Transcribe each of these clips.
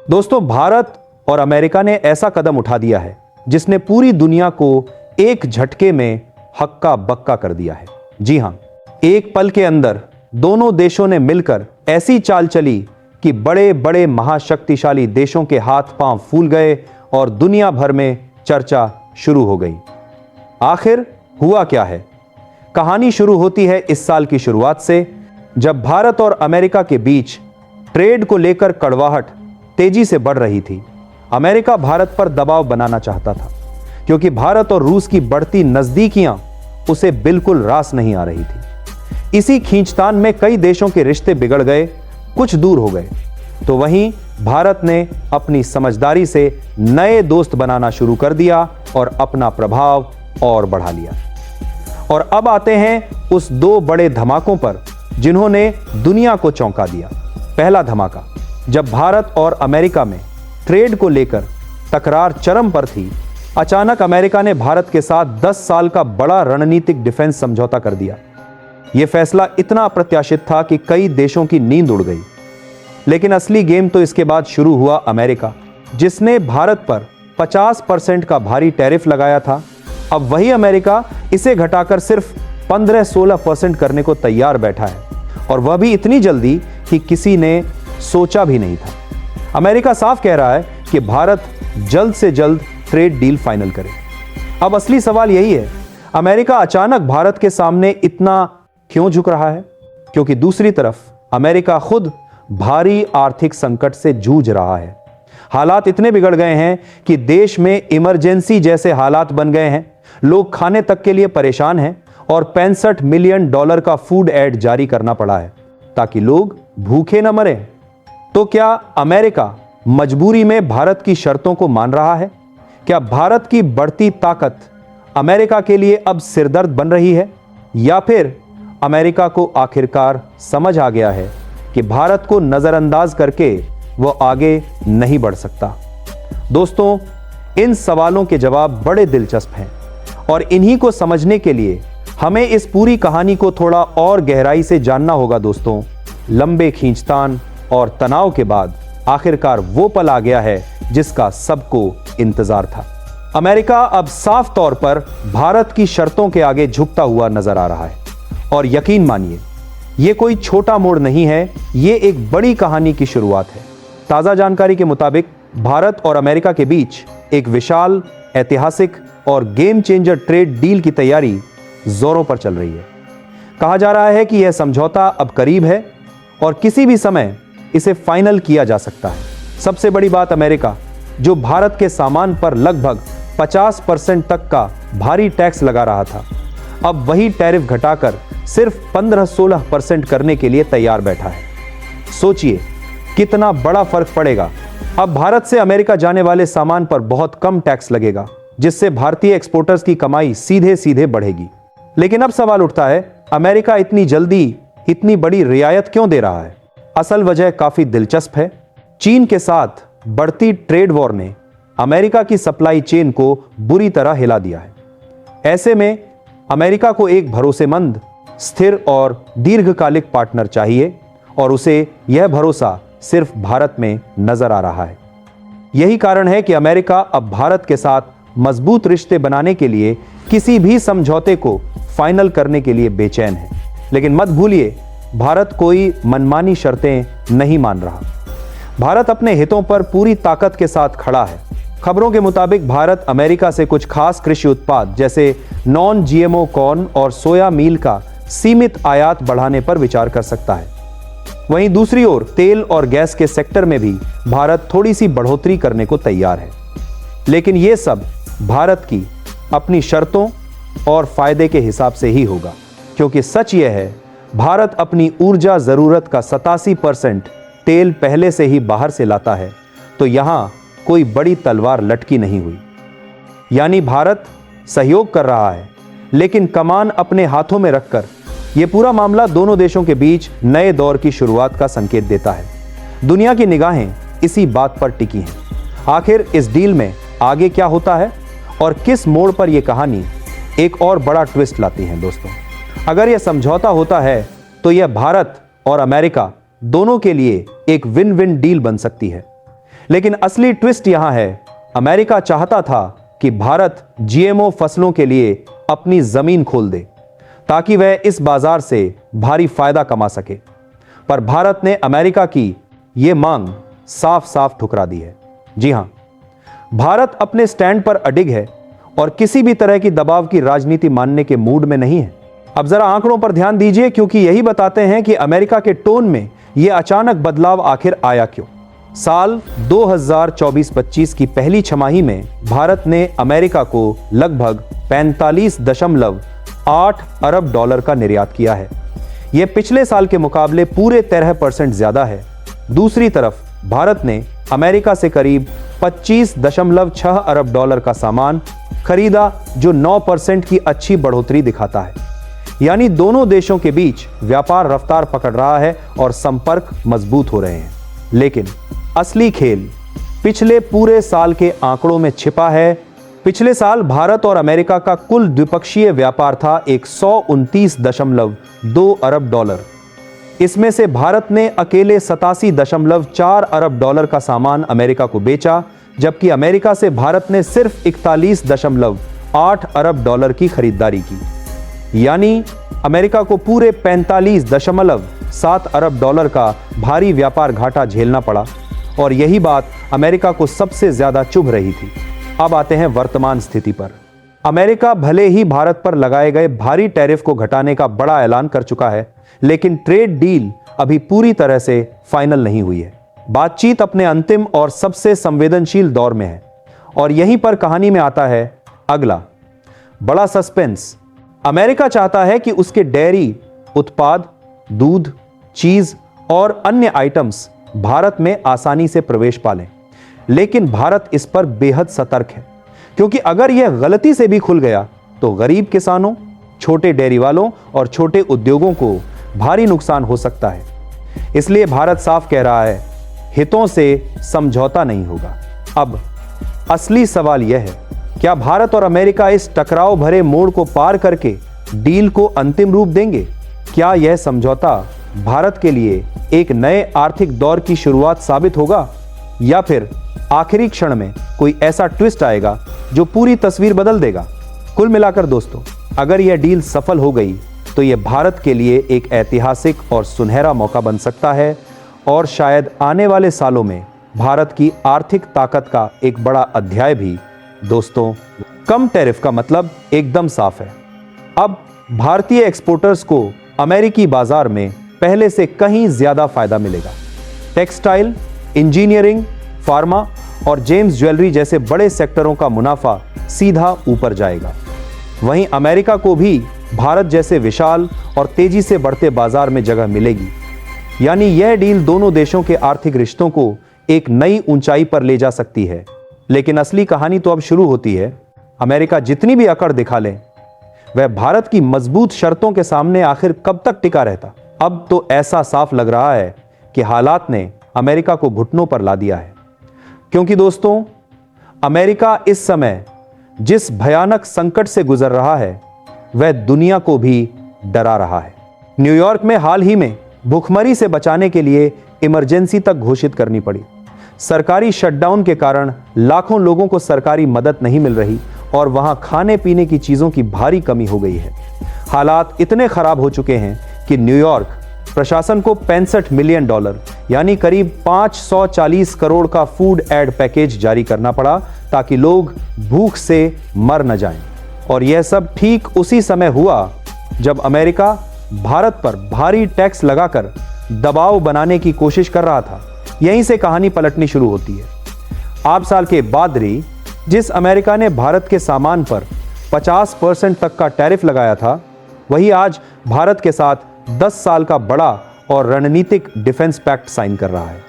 दोस्तों, भारत और अमेरिका ने ऐसा कदम उठा दिया है जिसने पूरी दुनिया को एक झटके में हक्का बक्का कर दिया है। जी हां, एक पल के अंदर दोनों देशों ने मिलकर ऐसी चाल चली कि बड़े बड़े महाशक्तिशाली देशों के हाथ पांव फूल गए और दुनिया भर में चर्चा शुरू हो गई। आखिर हुआ क्या है? कहानी शुरू होती है इस साल की शुरुआत से, जब भारत और अमेरिका के बीच ट्रेड को लेकर कड़वाहट तेजी से बढ़ रही थी। अमेरिका भारत पर दबाव बनाना चाहता था क्योंकि भारत और रूस की बढ़ती नजदीकियां उसे बिल्कुल रास नहीं आ रही थी। इसी खींचतान में कई देशों के रिश्ते बिगड़ गए, कुछ दूर हो गए। तो वहीं भारत ने अपनी समझदारी से नए दोस्त बनाना शुरू कर दिया और अपना प्रभाव और बढ़ा लिया। और अब आते हैं उस दो बड़े धमाकों पर जिन्होंने दुनिया को चौंका दिया। पहला धमाका, जब भारत और अमेरिका में ट्रेड को लेकर तकरार चरम पर थी, अचानक अमेरिका ने भारत के साथ 10 साल का बड़ा रणनीतिक डिफेंस समझौता कर दिया। यह फैसला इतना अप्रत्याशित था कि कई देशों की नींद उड़ गई। लेकिन असली गेम तो इसके बाद शुरू हुआ। अमेरिका, जिसने भारत पर 50% का भारी टैरिफ लगाया था, अब वही अमेरिका इसे घटाकर सिर्फ 15-16% करने को तैयार बैठा है, और वह भी इतनी जल्दी कि किसी ने सोचा भी नहीं था। अमेरिका साफ कह रहा है कि भारत जल्द से जल्द ट्रेड डील फाइनल करे। अब असली सवाल यही है, अमेरिका अचानक भारत के सामने इतना क्यों झुक रहा है? क्योंकि दूसरी तरफ अमेरिका खुद भारी आर्थिक संकट से जूझ रहा है। हालात इतने बिगड़ गए हैं कि देश में इमरजेंसी जैसे हालात बन गए हैं। लोग खाने तक के लिए परेशान हैं और $65 मिलियन का फूड एड जारी करना पड़ा है ताकि लोग भूखे न मरें। तो क्या अमेरिका मजबूरी में भारत की शर्तों को मान रहा है? क्या भारत की बढ़ती ताकत अमेरिका के लिए अब सिरदर्द बन रही है? या फिर अमेरिका को आखिरकार समझ आ गया है कि भारत को नजरअंदाज करके वह आगे नहीं बढ़ सकता? दोस्तों, इन सवालों के जवाब बड़े दिलचस्प हैं और इन्हीं को समझने के लिए हमें इस पूरी कहानी को थोड़ा और गहराई से जानना होगा। दोस्तों, लंबे खींचतान और तनाव के बाद आखिरकार वो पल आ गया है जिसका सबको इंतजार था। अमेरिका अब साफ तौर पर भारत की शर्तों के आगे झुकता हुआ नजर आ रहा है। और यकीन मानिए, ये कोई छोटा मोड़ नहीं है, ये एक बड़ी कहानी की शुरुआत है। ताजा जानकारी के मुताबिक भारत और अमेरिका के बीच एक विशाल, ऐतिहासिक और गेम चेंजर ट्रेड डील की तैयारी जोरों पर चल रही है। कहा जा रहा है कि यह समझौता अब करीब है और किसी भी समय इसे फाइनल किया जा सकता है। सबसे बड़ी बात, अमेरिका जो भारत के सामान पर लगभग 50% तक का भारी टैक्स लगा रहा था, अब वही टैरिफ घटाकर सिर्फ 15-16% करने के लिए तैयार बैठा है। सोचिए कितना बड़ा फर्क पड़ेगा। अब भारत से अमेरिका जाने वाले सामान पर बहुत कम टैक्स लगेगा, जिससे भारतीय एक्सपोर्टर्स की कमाई सीधे सीधे बढ़ेगी। लेकिन अब सवाल उठता है, अमेरिका इतनी जल्दी इतनी बड़ी रियायत क्यों दे रहा है? असल वजह काफी दिलचस्प है। चीन के साथ बढ़ती ट्रेड वॉर ने अमेरिका की सप्लाई चेन को बुरी तरह हिला दिया है। ऐसे में अमेरिका को एक भरोसेमंद, स्थिर और दीर्घकालिक पार्टनर चाहिए, और उसे यह भरोसा सिर्फ भारत में नजर आ रहा है। यही कारण है कि अमेरिका अब भारत के साथ मजबूत रिश्ते बनाने के लिए किसी भी समझौते को फाइनल करने के लिए बेचैन है। लेकिन मत भूलिए, भारत कोई मनमानी शर्तें नहीं मान रहा। भारत अपने हितों पर पूरी ताकत के साथ खड़ा है। खबरों के मुताबिक भारत अमेरिका से कुछ खास कृषि उत्पाद जैसे नॉन जीएमओ कॉर्न और सोया मील का सीमित आयात बढ़ाने पर विचार कर सकता है। वहीं दूसरी ओर तेल और गैस के सेक्टर में भी भारत थोड़ी सी बढ़ोतरी करने को तैयार है। लेकिन यह सब भारत की अपनी शर्तों और फायदे के हिसाब से ही होगा, क्योंकि सच यह है, भारत अपनी ऊर्जा जरूरत का 87% तेल पहले से ही बाहर से लाता है। तो यहां कोई बड़ी तलवार लटकी नहीं हुई। यानी भारत सहयोग कर रहा है, लेकिन कमान अपने हाथों में रखकर। यह पूरा मामला दोनों देशों के बीच नए दौर की शुरुआत का संकेत देता है। दुनिया की निगाहें इसी बात पर टिकी हैं। आखिर इस डील में आगे क्या होता है और किस मोड़ पर यह कहानी एक और बड़ा ट्विस्ट लाती है? दोस्तों, अगर यह समझौता होता है तो यह भारत और अमेरिका दोनों के लिए एक विन विन डील बन सकती है। लेकिन असली ट्विस्ट यहां है, अमेरिका चाहता था कि भारत जीएमओ फसलों के लिए अपनी जमीन खोल दे ताकि वह इस बाजार से भारी फायदा कमा सके। पर भारत ने अमेरिका की यह मांग साफ साफ ठुकरा दी है। जी हां, भारत अपने स्टैंड पर अडिग है और किसी भी तरह की दबाव की राजनीति मानने के मूड में नहीं है। अब जरा आंकड़ों पर ध्यान दीजिए, क्योंकि यही बताते हैं कि अमेरिका के टोन में यह अचानक बदलाव आखिर आया क्यों। साल 2024-25 की पहली छमाही में भारत ने अमेरिका को लगभग 45.8 अरब डॉलर का निर्यात किया है। यह पिछले साल के मुकाबले पूरे 13% ज्यादा है। दूसरी तरफ भारत ने अमेरिका से करीब 25.6 अरब डॉलर का सामान खरीदा, जो 9% की अच्छी बढ़ोतरी दिखाता है। यानी दोनों देशों के बीच व्यापार रफ्तार पकड़ रहा है और संपर्क मजबूत हो रहे हैं। लेकिन असली खेल पिछले पूरे साल के आंकड़ों में छिपा है। पिछले साल भारत और अमेरिका का कुल द्विपक्षीय व्यापार था 129.2 अरब डॉलर। इसमें से भारत ने अकेले 87.4 अरब डॉलर का सामान अमेरिका को बेचा, जबकि अमेरिका से भारत ने सिर्फ 41.8 अरब डॉलर की खरीदारी की। यानी अमेरिका को पूरे 45.7 अरब डॉलर का भारी व्यापार घाटा झेलना पड़ा और यही बात अमेरिका को सबसे ज्यादा चुभ रही थी। अब आते हैं वर्तमान स्थिति पर। अमेरिका भले ही भारत पर लगाए गए भारी टैरिफ को घटाने का बड़ा ऐलान कर चुका है, लेकिन ट्रेड डील अभी पूरी तरह से फाइनल नहीं हुई है। बातचीत अपने अंतिम और सबसे संवेदनशील दौर में है और यहीं पर कहानी में आता है अगला बड़ा सस्पेंस। अमेरिका चाहता है कि उसके डेयरी उत्पाद, दूध, चीज और अन्य आइटम्स भारत में आसानी से प्रवेश पालें, लेकिन भारत इस पर बेहद सतर्क है, क्योंकि अगर यह गलती से भी खुल गया तो गरीब किसानों, छोटे डेयरी वालों और छोटे उद्योगों को भारी नुकसान हो सकता है। इसलिए भारत साफ कह रहा है, हितों से समझौता नहीं होगा। अब असली सवाल यह है, क्या भारत और अमेरिका इस टकराव भरे मोड़ को पार करके डील को अंतिम रूप देंगे? क्या यह समझौता भारत के लिए एक नए आर्थिक दौर की शुरुआत साबित होगा, या फिर आखिरी क्षण में कोई ऐसा ट्विस्ट आएगा जो पूरी तस्वीर बदल देगा? कुल मिलाकर दोस्तों, अगर यह डील सफल हो गई तो यह भारत के लिए एक ऐतिहासिक और सुनहरा मौका बन सकता है और शायद आने वाले सालों में भारत की आर्थिक ताकत का एक बड़ा अध्याय भी। दोस्तों, कम टैरिफ का मतलब एकदम साफ है। अब भारतीय एक्सपोर्टर्स को अमेरिकी बाजार में पहले से कहीं ज्यादा फायदा मिलेगा। टेक्सटाइल, इंजीनियरिंग, फार्मा और जेम्स ज्वेलरी जैसे बड़े सेक्टरों का मुनाफा सीधा ऊपर जाएगा। वहीं अमेरिका को भी भारत जैसे विशाल और तेजी से बढ़ते बाजार में जगह मिलेगी। यानी यह डील दोनों देशों के आर्थिक रिश्तों को एक नई ऊंचाई पर ले जा सकती है। लेकिन असली कहानी तो अब शुरू होती है। अमेरिका जितनी भी अकड़ दिखा ले, वह भारत की मजबूत शर्तों के सामने आखिर कब तक टिका रहता? अब तो ऐसा साफ लग रहा है कि हालात ने अमेरिका को घुटनों पर ला दिया है, क्योंकि दोस्तों, अमेरिका इस समय जिस भयानक संकट से गुजर रहा है वह दुनिया को भी डरा रहा है। न्यूयॉर्क में हाल ही में भूखमरी से बचाने के लिए इमरजेंसी तक घोषित करनी पड़ी। सरकारी शटडाउन के कारण लाखों लोगों को सरकारी मदद नहीं मिल रही और वहां खाने पीने की चीजों की भारी कमी हो गई है। हालात इतने खराब हो चुके हैं कि न्यूयॉर्क प्रशासन को $65 मिलियन यानी करीब 540 करोड़ का फूड एड पैकेज जारी करना पड़ा ताकि लोग भूख से मर न जाएं। और यह सब ठीक उसी समय हुआ जब अमेरिका भारत पर भारी टैक्स लगाकर दबाव बनाने की कोशिश कर रहा था। यहीं से कहानी पलटनी शुरू होती है। 8 साल के बाद जिस अमेरिका ने भारत के सामान पर 50% तक का टैरिफ लगाया था, वही आज भारत के साथ 10 साल का बड़ा और रणनीतिक डिफेंस पैक्ट साइन कर रहा है।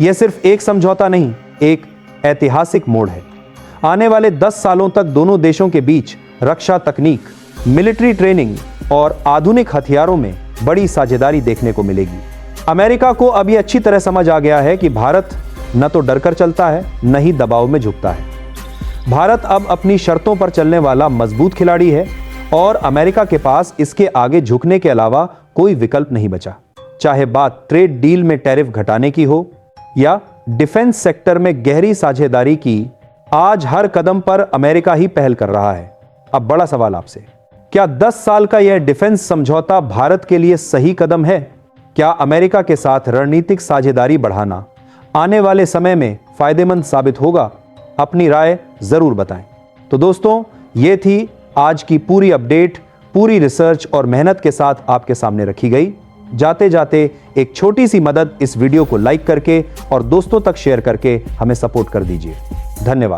यह सिर्फ एक समझौता नहीं, एक ऐतिहासिक मोड़ है। आने वाले 10 सालों तक दोनों देशों के बीच रक्षा तकनीक, मिलिट्री ट्रेनिंग और आधुनिक हथियारों में बड़ी साझेदारी देखने को मिलेगी। अमेरिका को अब यह अच्छी तरह समझ आ गया है कि भारत न तो डरकर चलता है, न ही दबाव में झुकता है। भारत अब अपनी शर्तों पर चलने वाला मजबूत खिलाड़ी है और अमेरिका के पास इसके आगे झुकने के अलावा कोई विकल्प नहीं बचा। चाहे बात ट्रेड डील में टैरिफ घटाने की हो या डिफेंस सेक्टर में गहरी साझेदारी की आज हर कदम पर अमेरिका ही पहल कर रहा है। अब बड़ा सवाल आपसे, क्या 10 साल का यह डिफेंस समझौता भारत के लिए सही कदम है? क्या अमेरिका के साथ रणनीतिक साझेदारी बढ़ाना आने वाले समय में फायदेमंद साबित होगा? अपनी राय जरूर बताएं। तो दोस्तों, यह थी आज की पूरी अपडेट, पूरी रिसर्च और मेहनत के साथ आपके सामने रखी गई। जाते जाते एक छोटी सी मदद, इस वीडियो को लाइक करके और दोस्तों तक शेयर करके हमें सपोर्ट कर दीजिए। धन्यवाद।